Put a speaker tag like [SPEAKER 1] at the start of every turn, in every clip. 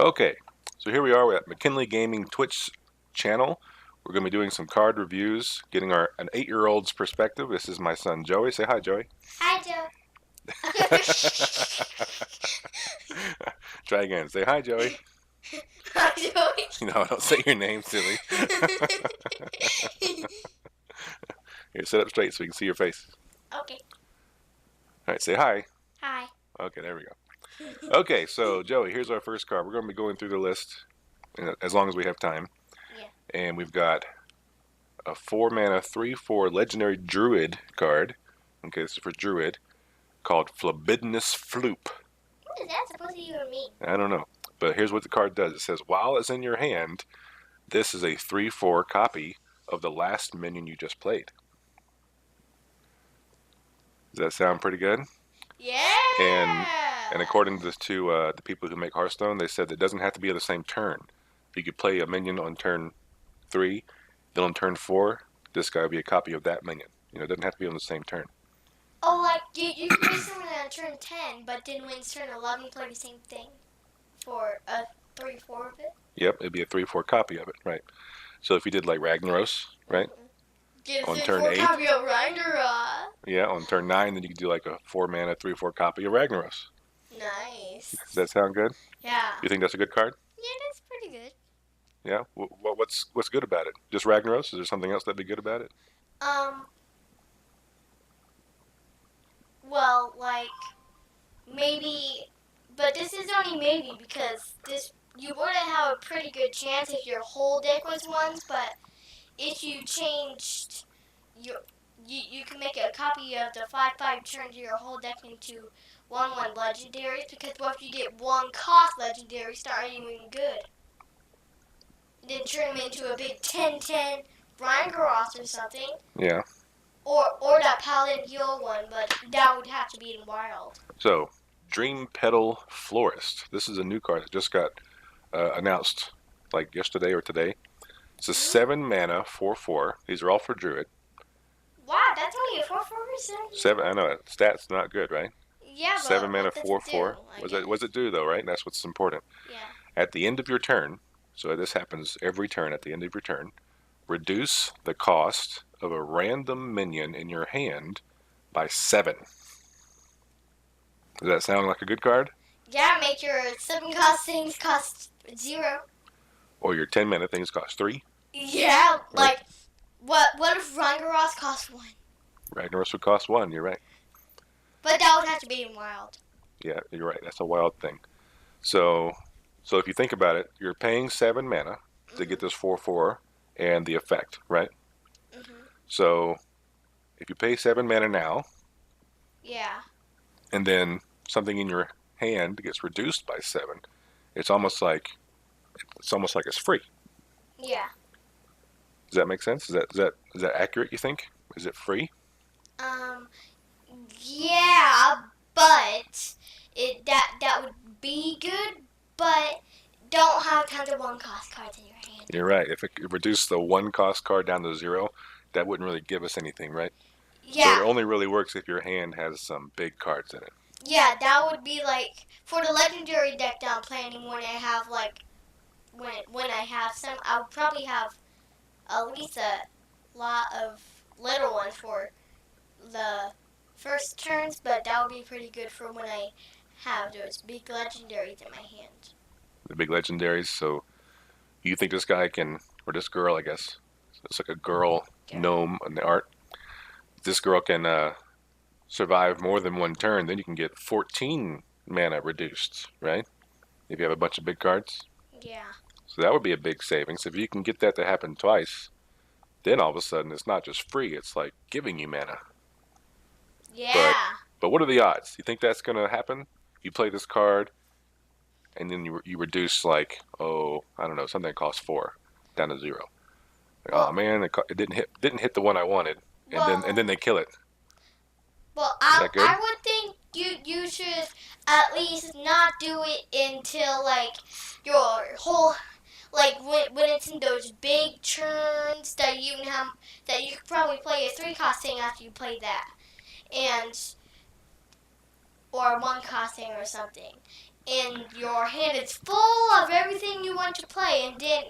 [SPEAKER 1] Okay, so here we are at McKinley Gaming Twitch channel. We're going to be doing some card reviews, getting an 8-year-old's perspective. This is my son Joey. Say hi, Joey.
[SPEAKER 2] Hi, Joe.
[SPEAKER 1] Try again. Say hi, Joey.
[SPEAKER 2] Hi, Joey.
[SPEAKER 1] No, don't say your name, silly. Here, sit up straight so we can see your face.
[SPEAKER 2] Okay.
[SPEAKER 1] All right, say hi.
[SPEAKER 2] Hi.
[SPEAKER 1] Okay, there we go. Okay, so Joey, here's our first card. We're going to be going through the list as long as we have time.
[SPEAKER 2] Yeah.
[SPEAKER 1] And we've got a 4-mana 3/4 legendary Druid card. Okay, this is for Druid, called Phlebidnus Floop.
[SPEAKER 2] What is that supposed to even mean?
[SPEAKER 1] I don't know. But here's what the card does. It says, while it's in your hand, this is a 3/4 copy of the last minion you just played. Does that sound pretty good?
[SPEAKER 2] Yeah.
[SPEAKER 1] And according to the people who make Hearthstone, they said it doesn't have to be on the same turn. You could play a minion on turn 3, then on turn 4, this guy would be a copy of that minion. You know, it doesn't have to be on the same turn.
[SPEAKER 2] Oh, like you can play someone on turn 10, but then when it's turn 11, play the same thing for a 3/4 of it.
[SPEAKER 1] Yep, it'd be a 3/4 copy of it, right? So if you did like Ragnaros, right?
[SPEAKER 2] Get a
[SPEAKER 1] On turn 8.
[SPEAKER 2] copy of Ragnarok.
[SPEAKER 1] Yeah, on turn 9, then you could do like a 4-mana 3/4 copy of Ragnaros.
[SPEAKER 2] Nice.
[SPEAKER 1] Does that sound good?
[SPEAKER 2] Yeah.
[SPEAKER 1] You think that's a good card?
[SPEAKER 2] Yeah, that's pretty good.
[SPEAKER 1] Yeah. What's good about it? Just Ragnaros? Is there something else that'd be good about it?
[SPEAKER 2] Well, like maybe, but this is only maybe because you would have a pretty good chance if your whole deck was ones, but if you changed you can make a copy of the 5/5 turn to your whole deck into 1/1 legendaries, because what if you get 1 cost legendaries that aren't even good? Then turn them into a big 10/10 Rangros or something.
[SPEAKER 1] Yeah.
[SPEAKER 2] Or that Paladin Heal one, but that would have to be in Wild.
[SPEAKER 1] So, Dream Petal Florist. This is a new card that just got announced like yesterday or today. It's a 7-mana 4/4. These are all for Druid.
[SPEAKER 2] Wow, that's only a 4/4.
[SPEAKER 1] 7. I know stat's not good, right?
[SPEAKER 2] Yeah, but
[SPEAKER 1] 7-mana 4/4. What's it do though, right? That's what's important.
[SPEAKER 2] Yeah.
[SPEAKER 1] At the end of your turn, so this happens every turn. At the end of your turn, reduce the cost of a random minion in your hand by 7. Does that sound like a good card?
[SPEAKER 2] Yeah, make your 7 cost things cost 0.
[SPEAKER 1] Or your 10-mana things cost 3.
[SPEAKER 2] Yeah,
[SPEAKER 1] right?
[SPEAKER 2] Like what if Ragnaros costs 1?
[SPEAKER 1] Ragnaros would cost 1. You're right.
[SPEAKER 2] But that would have to be in Wild.
[SPEAKER 1] Yeah, you're right. That's a wild thing. So if you think about it, you're paying 7 mana to get this 4/4 and the effect, right? So if you pay 7 mana now,
[SPEAKER 2] yeah,
[SPEAKER 1] and then something in your hand gets reduced by 7, it's almost like it's free.
[SPEAKER 2] Yeah.
[SPEAKER 1] Does that make sense? Is that accurate? You think? Is it free?
[SPEAKER 2] Yeah, but that would be good, but don't have tons of 1 cost cards in your hand.
[SPEAKER 1] You're right. If it reduced the 1 cost card down to 0, that wouldn't really give us anything, right?
[SPEAKER 2] Yeah.
[SPEAKER 1] So it only really works if your hand has some big cards in it.
[SPEAKER 2] Yeah, that would be like for the legendary deck that I'm planning. When I have when I have some, I'll probably have at least a lot of little ones for the first turns, but that would be pretty good for when I have those big legendaries in my hand.
[SPEAKER 1] The big legendaries. So you think this guy can, or this girl, I guess, it's like a girl gnome in the art. This girl can survive more than 1 turn, then you can get 14 mana reduced, right? If you have a bunch of big cards.
[SPEAKER 2] Yeah.
[SPEAKER 1] So that would be a big savings. If you can get that to happen twice, then all of a sudden it's not just free, it's like giving you mana.
[SPEAKER 2] Yeah.
[SPEAKER 1] But what are the odds? You think that's going to happen? You play this card, and then you reduce like, I don't know, something that costs 4 down to 0. Like, oh man, it didn't hit the one I wanted, and then they kill it.
[SPEAKER 2] Well, I would think you should at least not do it until like your whole, like when it's in those big turns that you could probably play a 3 cost thing after you play that, or a 1 cost thing or something, and your hand is full of everything you want to play, and then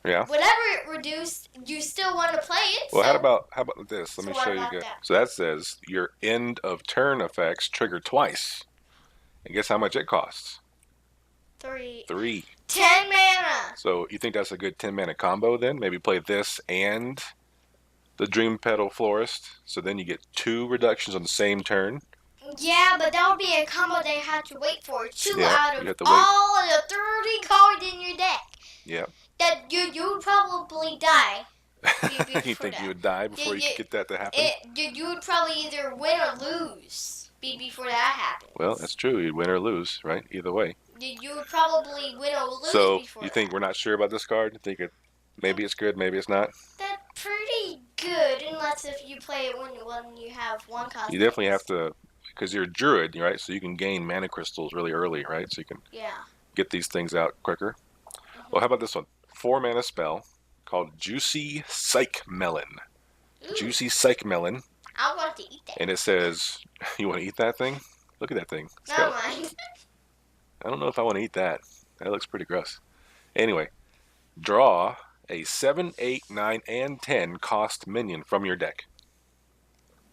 [SPEAKER 1] Yeah.
[SPEAKER 2] whatever it reduced, you still want to play it.
[SPEAKER 1] Well,
[SPEAKER 2] So
[SPEAKER 1] how about this? Let
[SPEAKER 2] so
[SPEAKER 1] me
[SPEAKER 2] what
[SPEAKER 1] show you
[SPEAKER 2] about
[SPEAKER 1] again.
[SPEAKER 2] that?
[SPEAKER 1] So that says your end of turn effects trigger twice. And guess how much it costs?
[SPEAKER 2] 3.
[SPEAKER 1] 3.
[SPEAKER 2] 10 mana.
[SPEAKER 1] So you think that's a good 10 mana combo then? Maybe play this and the Dream Petal Florist. So then you get 2 reductions on the same turn.
[SPEAKER 2] Yeah, but that would be a combo they have to wait for. 2
[SPEAKER 1] Yeah,
[SPEAKER 2] out
[SPEAKER 1] you
[SPEAKER 2] of
[SPEAKER 1] have to wait.
[SPEAKER 2] all of the 30 cards in your deck.
[SPEAKER 1] Yeah.
[SPEAKER 2] That you would probably die.
[SPEAKER 1] You think you would die before you could get that to happen?
[SPEAKER 2] You would probably either win or lose before that happens.
[SPEAKER 1] Well, that's true. You'd win or lose, right? Either way.
[SPEAKER 2] You would probably win or lose
[SPEAKER 1] So
[SPEAKER 2] before
[SPEAKER 1] you think
[SPEAKER 2] that.
[SPEAKER 1] we're not sure about this card? You think maybe it's good, maybe it's not?
[SPEAKER 2] That's pretty good, unless if you play it when you have one cost.
[SPEAKER 1] You definitely have to, because you're a druid, right? So you can gain mana crystals really early, right? So you can get these things out quicker. Well, how about this one? 4 mana spell called Juicy Psych Melon.
[SPEAKER 2] Ooh.
[SPEAKER 1] Juicy Psych Melon.
[SPEAKER 2] I want to eat that.
[SPEAKER 1] And it says, you want to eat that thing? Look at that thing.
[SPEAKER 2] Never mind.
[SPEAKER 1] I don't know if I want to eat that. That looks pretty gross. Anyway, draw a 7, 8, 9, and 10 cost minion from your deck.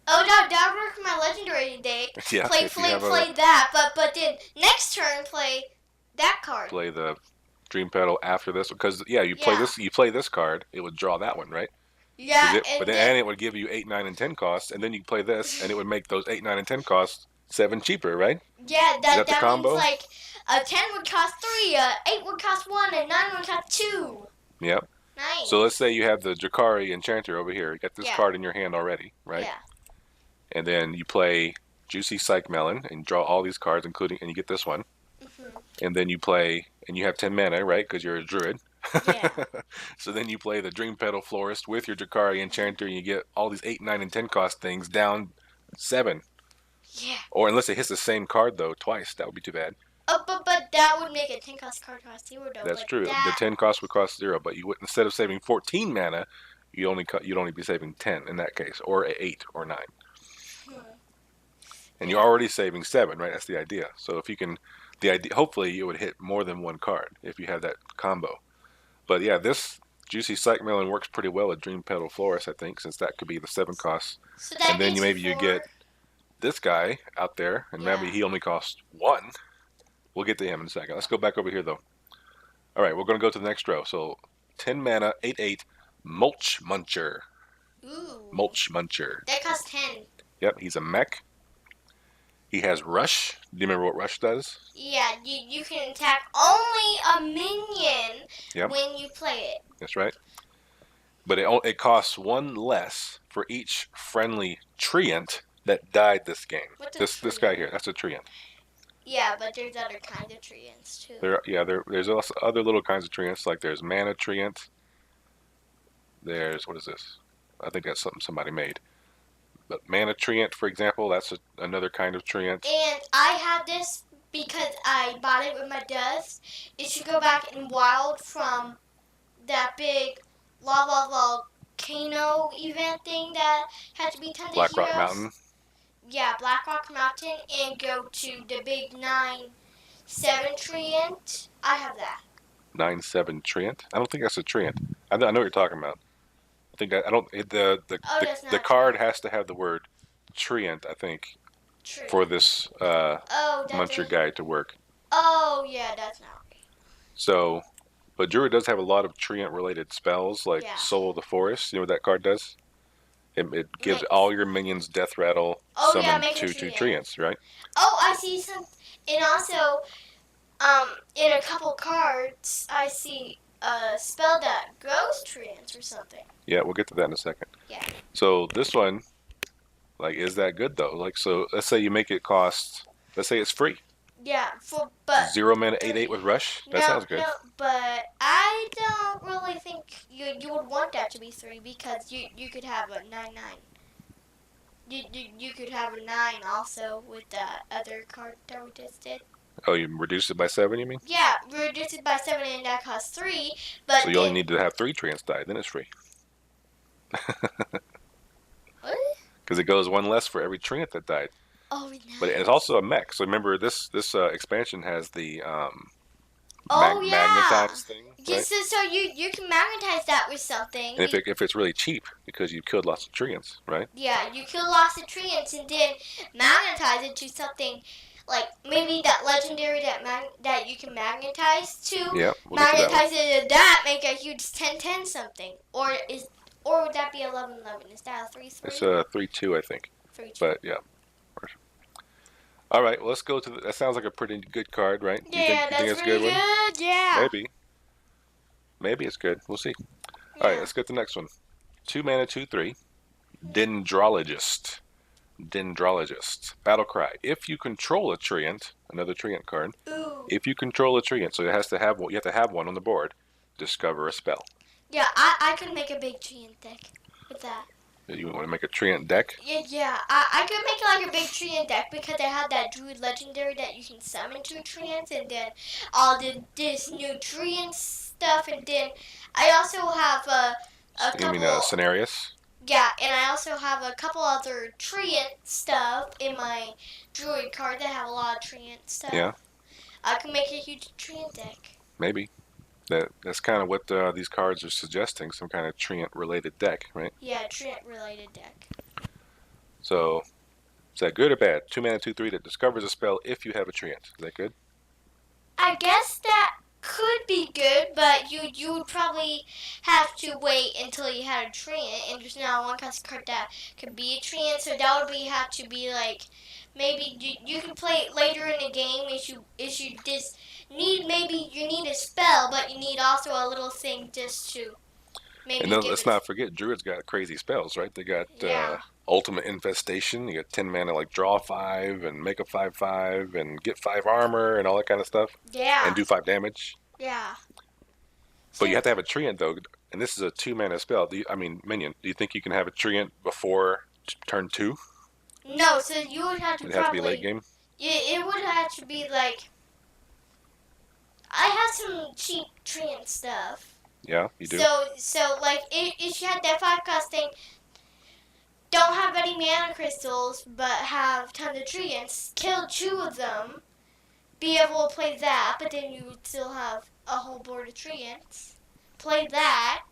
[SPEAKER 2] Oh no, that worked my legendary deck.
[SPEAKER 1] Yeah,
[SPEAKER 2] play that, but then next turn play that card.
[SPEAKER 1] Play the Dream Petal after this because you play this card, it would draw that one, right?
[SPEAKER 2] Yeah,
[SPEAKER 1] but then it would give you 8, 9, and 10 costs, and then you play this, and it would make those 8, 9, and 10 costs 7 cheaper, right?
[SPEAKER 2] Yeah, that
[SPEAKER 1] the combo?
[SPEAKER 2] means like a 10 would cost 3, a 8 would cost 1, and 9 would cost 2.
[SPEAKER 1] Yep.
[SPEAKER 2] Nice.
[SPEAKER 1] So let's say you have the Drakari Enchanter over here. You got this card in your hand already, right?
[SPEAKER 2] Yeah.
[SPEAKER 1] And then you play Juicy Psych Melon and draw all these cards, and you get this one.
[SPEAKER 2] Mm-hmm.
[SPEAKER 1] And then you play, and you have 10 mana, right? Because you're a druid.
[SPEAKER 2] Yeah.
[SPEAKER 1] So then you play the Dream Petal Florist with your Drakari Enchanter, and you get all these 8, 9, and 10 cost things down 7.
[SPEAKER 2] Yeah.
[SPEAKER 1] Or unless it hits the same card though twice, that would be too bad.
[SPEAKER 2] Oh, but that would make a 10 cost card cost 0 though.
[SPEAKER 1] That's true. The 10 cost would cost 0, but you would, instead of saving 14 mana, you'd only be saving 10 in that case, or 8 or 9. And you're already saving 7, right? That's the idea. So if you can, hopefully it would hit more than one card if you have that combo. But yeah, this Juicy Psych Melon works pretty well at Dream Petal Florist, I think, since that could be the 7 costs.
[SPEAKER 2] So
[SPEAKER 1] and then you get this guy out there, and maybe he only costs 1. We'll get to him in a second. Let's go back over here, though. All right, we're going to go to the next row. So 10 mana, 8, 8, Mulch Muncher.
[SPEAKER 2] Ooh.
[SPEAKER 1] Mulch Muncher.
[SPEAKER 2] That costs 10.
[SPEAKER 1] Yep, he's a mech. He has Rush. Do you remember what Rush does?
[SPEAKER 2] Yeah, you can attack only a minion when you play it.
[SPEAKER 1] That's right. But it costs 1 less for each friendly treant that died this game. This guy here, that's a treant.
[SPEAKER 2] Yeah, but there's other kinds of treants too.
[SPEAKER 1] There's also other little kinds of treants, like there's mana treant. There's, what is this? I think that's something somebody made. But mana treant, for example, that's another kind of treant.
[SPEAKER 2] And I have this because I bought it with my dust. It should go back in wild from that big lava volcano event thing that had to be tons of heroes.
[SPEAKER 1] Black Rock Mountain.
[SPEAKER 2] Yeah, Black Rock Mountain, and go to the big 9-7 treant. I have that.
[SPEAKER 1] 9-7 treant? I don't think that's a treant. I know what you're talking about. I think the card has to have the word treant, I think, for this Muncher guide to work.
[SPEAKER 2] Oh yeah, that's not right.
[SPEAKER 1] So, but Druid does have a lot of treant related spells, like Soul of the Forest. You know what that card does? It gives all your minions Death Rattle, summon 2/2 treants, right?
[SPEAKER 2] Oh, I see some, and also, in a couple cards, I see a spell that grows treants or something.
[SPEAKER 1] Yeah, we'll get to that in a second.
[SPEAKER 2] Yeah.
[SPEAKER 1] So this one, like, is that good though? Like, so let's say you make it cost, let's say it's free.
[SPEAKER 2] Yeah, but
[SPEAKER 1] 0 mana 8/8 with Rush. That sounds good.
[SPEAKER 2] No, but I don't really think you would want that to be 3 because you could have a 9/9. You could have a 9 also with the other card that we just did.
[SPEAKER 1] Oh, you reduce it by 7, you mean?
[SPEAKER 2] Yeah, reduce it by 7 and that costs 3. But
[SPEAKER 1] so you only need to have 3 treants die, then it's free.
[SPEAKER 2] What?
[SPEAKER 1] Because it goes 1 less for every treant that died.
[SPEAKER 2] Oh,
[SPEAKER 1] But it's
[SPEAKER 2] nice.
[SPEAKER 1] also a mech. So remember, this expansion has the
[SPEAKER 2] Oh yeah.
[SPEAKER 1] magnetized thing, right?
[SPEAKER 2] Yes, so you can magnetize that with something.
[SPEAKER 1] And if it's really cheap because you've killed lots of treants, right?
[SPEAKER 2] Yeah, you kill lots of treants and then magnetize it to something like maybe that legendary that you can magnetize to.
[SPEAKER 1] Yeah, we'll get to that one.
[SPEAKER 2] Magnetize it to that, make a huge 10-10 something. Or would that be 11-11? Is that a 3-3?
[SPEAKER 1] It's a 3-2, I think.
[SPEAKER 2] 3-2.
[SPEAKER 1] But yeah. All right, well, let's go to that. Sounds like a pretty good card, right?
[SPEAKER 2] Yeah,
[SPEAKER 1] You think
[SPEAKER 2] that's
[SPEAKER 1] it's a
[SPEAKER 2] really
[SPEAKER 1] good one?
[SPEAKER 2] good. Yeah.
[SPEAKER 1] Maybe it's good. We'll see. All right,
[SPEAKER 2] Yeah.
[SPEAKER 1] let's get to the next one. 2 mana, 2/3. Dendrologist. Dendrologist. Battle cry. If you control a treant, another treant card.
[SPEAKER 2] Ooh.
[SPEAKER 1] If you control a treant, so it has to have one. You have to have one on the board. Discover a spell.
[SPEAKER 2] Yeah, I could make a big treant deck with that.
[SPEAKER 1] You want to make a treant deck?
[SPEAKER 2] Yeah, I could make like a big treant deck because I have that Druid legendary that you can summon two treants and then all this new treant stuff and then I also have a
[SPEAKER 1] You mean
[SPEAKER 2] couple
[SPEAKER 1] Cenarius?
[SPEAKER 2] yeah, and I also have a couple other treant stuff in my Druid card that have a lot of treant stuff.
[SPEAKER 1] Yeah.
[SPEAKER 2] I can make a huge treant deck.
[SPEAKER 1] Maybe. That's kind of what these cards are suggesting. Some kind of treant related deck, right?
[SPEAKER 2] Yeah, treant related deck.
[SPEAKER 1] So is that good or bad? 2 mana, 2/3 that discovers a spell if you have a treant. Is that good?
[SPEAKER 2] I guess that could be good, but you would probably have to wait until you had a treant, and there's not one card that could be a treant, so that would have to be like maybe you can play it later in the game if you just need maybe you need a spell, but you need also a little thing just to maybe
[SPEAKER 1] And then
[SPEAKER 2] give
[SPEAKER 1] let's
[SPEAKER 2] it.
[SPEAKER 1] not forget, Druid's got crazy spells, right? They got
[SPEAKER 2] Yeah.
[SPEAKER 1] Ultimate Infestation. You got 10 mana, like draw 5 and make a 5/5 and get 5 armor and all that kind of stuff.
[SPEAKER 2] Yeah.
[SPEAKER 1] And do 5 damage.
[SPEAKER 2] Yeah.
[SPEAKER 1] But you have to have a treant though, and this is a 2 mana spell. Minion. Do you think you can have a treant before turn 2?
[SPEAKER 2] No, so you would have to
[SPEAKER 1] It'd have to be late game.
[SPEAKER 2] It would have to be like I have some cheap treant stuff.
[SPEAKER 1] Yeah, you do.
[SPEAKER 2] So like if you had that 5 cost thing, don't have any mana crystals, but have tons of treants, kill 2 of them, be able to play that, but then you would still have a whole board of treants. Play that.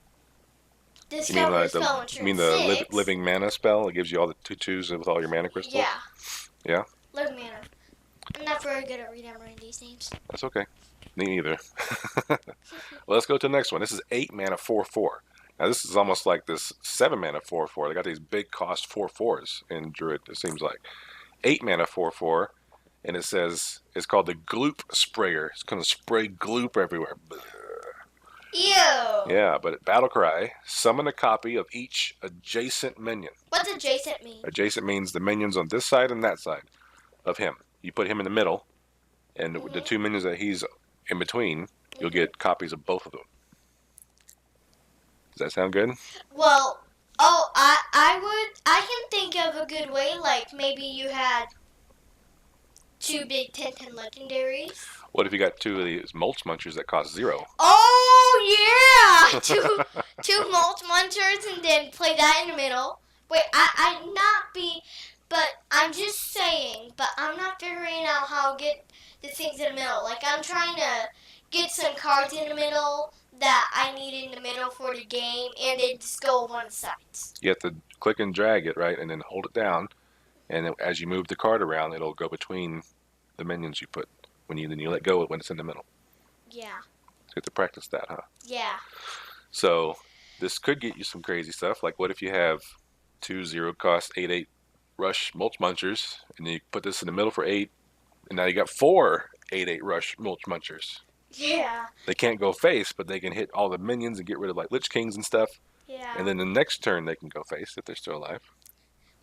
[SPEAKER 2] Discover a spell on turn 6.
[SPEAKER 1] Living mana spell? It gives you all the 2/2s with all your mana crystals?
[SPEAKER 2] Yeah.
[SPEAKER 1] Yeah?
[SPEAKER 2] Living mana. I'm not very good at remembering these names.
[SPEAKER 1] That's okay. Me neither. Well, let's go to the next one. This is 8 mana 4/4. Now this is almost like this 7 mana 4/4. They got these big cost 4/4s in Druid, it seems like. 8 mana 4/4, and it says it's called the Gloop Sprayer. It's gonna spray gloop everywhere.
[SPEAKER 2] Ew.
[SPEAKER 1] Yeah, but Battle Cry, summon a copy of each adjacent minion.
[SPEAKER 2] What's adjacent mean?
[SPEAKER 1] Adjacent means the minions on this side and that side of him. You put him in the middle, and the 2 minions that he's in between, you'll get copies of both of them. Does that sound good?
[SPEAKER 2] Well, I can think of a good way, like maybe you had 2 big 10-10 legendaries.
[SPEAKER 1] What if you got 2 of these mulch munchers that cost 0?
[SPEAKER 2] Oh yeah, two mulch munchers and then play that in the middle. Wait, I'm not but I'm just saying, but I'm not figuring out how to get the things in the middle. Like I'm trying to get some cards in the middle that I need in the middle for the game, and they just go on one side.
[SPEAKER 1] You have to click and drag it, right, and then hold it down, and then as you move the card around, it'll go between the minions you put then you let go when it's in the middle.
[SPEAKER 2] Yeah.
[SPEAKER 1] You have to practice that, huh?
[SPEAKER 2] Yeah.
[SPEAKER 1] So this could get you some crazy stuff. Like what if you have 2 0 cost 8/8 rush mulch munchers, and then you put this in the middle for 8, and now you got 4 8/8 rush mulch munchers.
[SPEAKER 2] Yeah.
[SPEAKER 1] They can't go face, but they can hit all the minions and get rid of like Lich Kings and stuff.
[SPEAKER 2] Yeah.
[SPEAKER 1] And then the next turn they can go face if they're still alive.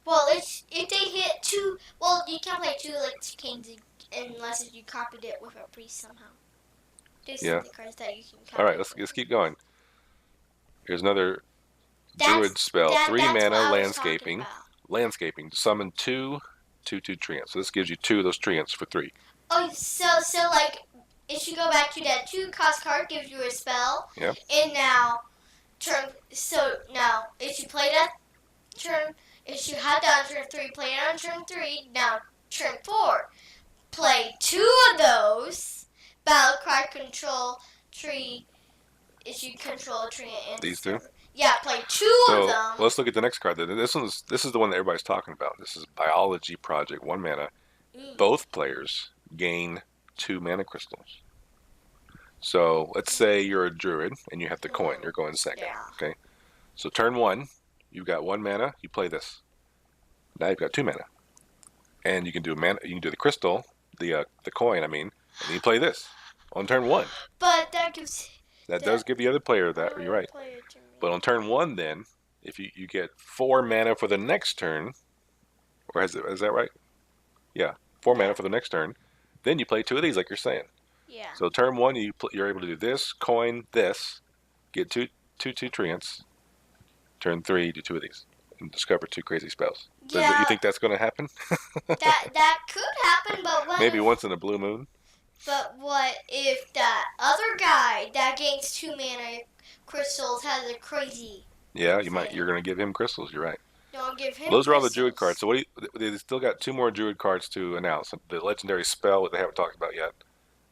[SPEAKER 2] Well, if they hit 2, well, you can't play 2 Lich Kings unless you copied it with a priest somehow. There's
[SPEAKER 1] Yeah.
[SPEAKER 2] the cards that you can copy.
[SPEAKER 1] All right, let's keep going. Here's another Druid spell. 3 mana landscaping. Landscaping. Summon 2 2/2 treants. So this gives you 2 of those treants for 3.
[SPEAKER 2] Oh, so like if you go back to that 2 cost card, gives you a spell.
[SPEAKER 1] Yeah.
[SPEAKER 2] And now if you play that turn, if you had that on turn 3, play it on turn 3. Now Turn 4, play 2 of those. Battle card control tree is you control a tree and
[SPEAKER 1] These two.
[SPEAKER 2] Yeah, play 2 of
[SPEAKER 1] So
[SPEAKER 2] them.
[SPEAKER 1] let's look at the next card. This is the one that everybody's talking about. This is Biology Project. 1 mana. Both players gain 2 mana crystals. So let's say you're a druid and you have the coin. You're going second.
[SPEAKER 2] Yeah.
[SPEAKER 1] Okay. So turn 1, you've got 1 mana. You play this. Now you've got 2 mana, and you can do mana. You can do the crystal, the coin. I mean, and you play this on turn 1.
[SPEAKER 2] But that gives.
[SPEAKER 1] That does give the other player that. You're right. But on turn 1, then, if you get 4 mana for the next turn, or is that right? Yeah, 4 mana for the next turn. Then you play 2 of these, like you're saying.
[SPEAKER 2] Yeah.
[SPEAKER 1] So turn 1, you're able to do this, coin, this, get two treants. Turn 3, do 2 of these, and discover 2 crazy spells.
[SPEAKER 2] Yeah.
[SPEAKER 1] You think that's going to happen?
[SPEAKER 2] that could happen, but what?
[SPEAKER 1] Maybe once in a blue moon.
[SPEAKER 2] But what if that other guy that gains 2 mana crystals has a crazy?
[SPEAKER 1] Yeah, you're going to give him crystals. You're right.
[SPEAKER 2] Don't give him.
[SPEAKER 1] Those are all the druid cards. So they still got 2 more druid cards to announce. The legendary spell that they haven't talked about yet,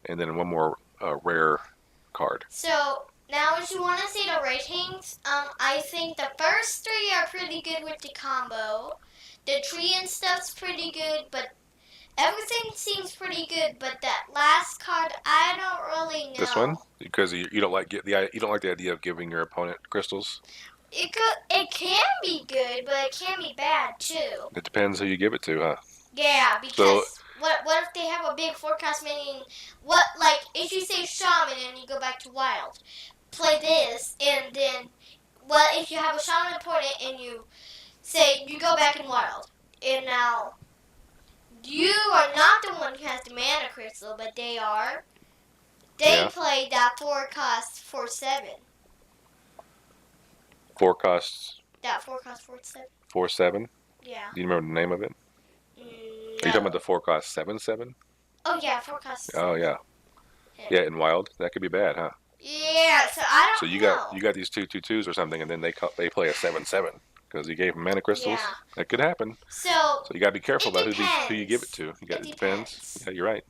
[SPEAKER 1] and then 1 more rare card.
[SPEAKER 2] So now, if you want to see the ratings, I think the first 3 are pretty good with the combo. The tree and stuff's pretty good, but everything seems pretty good. But that last card, I don't really know.
[SPEAKER 1] This one, because you don't like the idea of giving your opponent crystals.
[SPEAKER 2] It can be good, but it can be bad too.
[SPEAKER 1] It depends who you give it to, huh?
[SPEAKER 2] Yeah, because what if they have a big forecast meaning? Like if you say shaman and you go back to wild, play this, and then if you have a shaman opponent and you say you go back in wild, and now you are not the one who has the mana crystal, but they are. They play that forecast 4/7.
[SPEAKER 1] Forecasts.
[SPEAKER 2] That forecast 4/7.
[SPEAKER 1] 4/7.
[SPEAKER 2] Yeah.
[SPEAKER 1] Do you remember the name of it?
[SPEAKER 2] No.
[SPEAKER 1] Are you talking about the forecast 7/7?
[SPEAKER 2] Oh yeah, forecast.
[SPEAKER 1] Oh yeah. Yeah, in wild that could be bad, huh?
[SPEAKER 2] Yeah, so I don't know.
[SPEAKER 1] So you got these 2/2/2s or something, and then they play a 7/7 because you gave them mana crystals.
[SPEAKER 2] Yeah.
[SPEAKER 1] That could happen.
[SPEAKER 2] So
[SPEAKER 1] you got to be careful about who you give it to.
[SPEAKER 2] It
[SPEAKER 1] Depends. Yeah, you're right.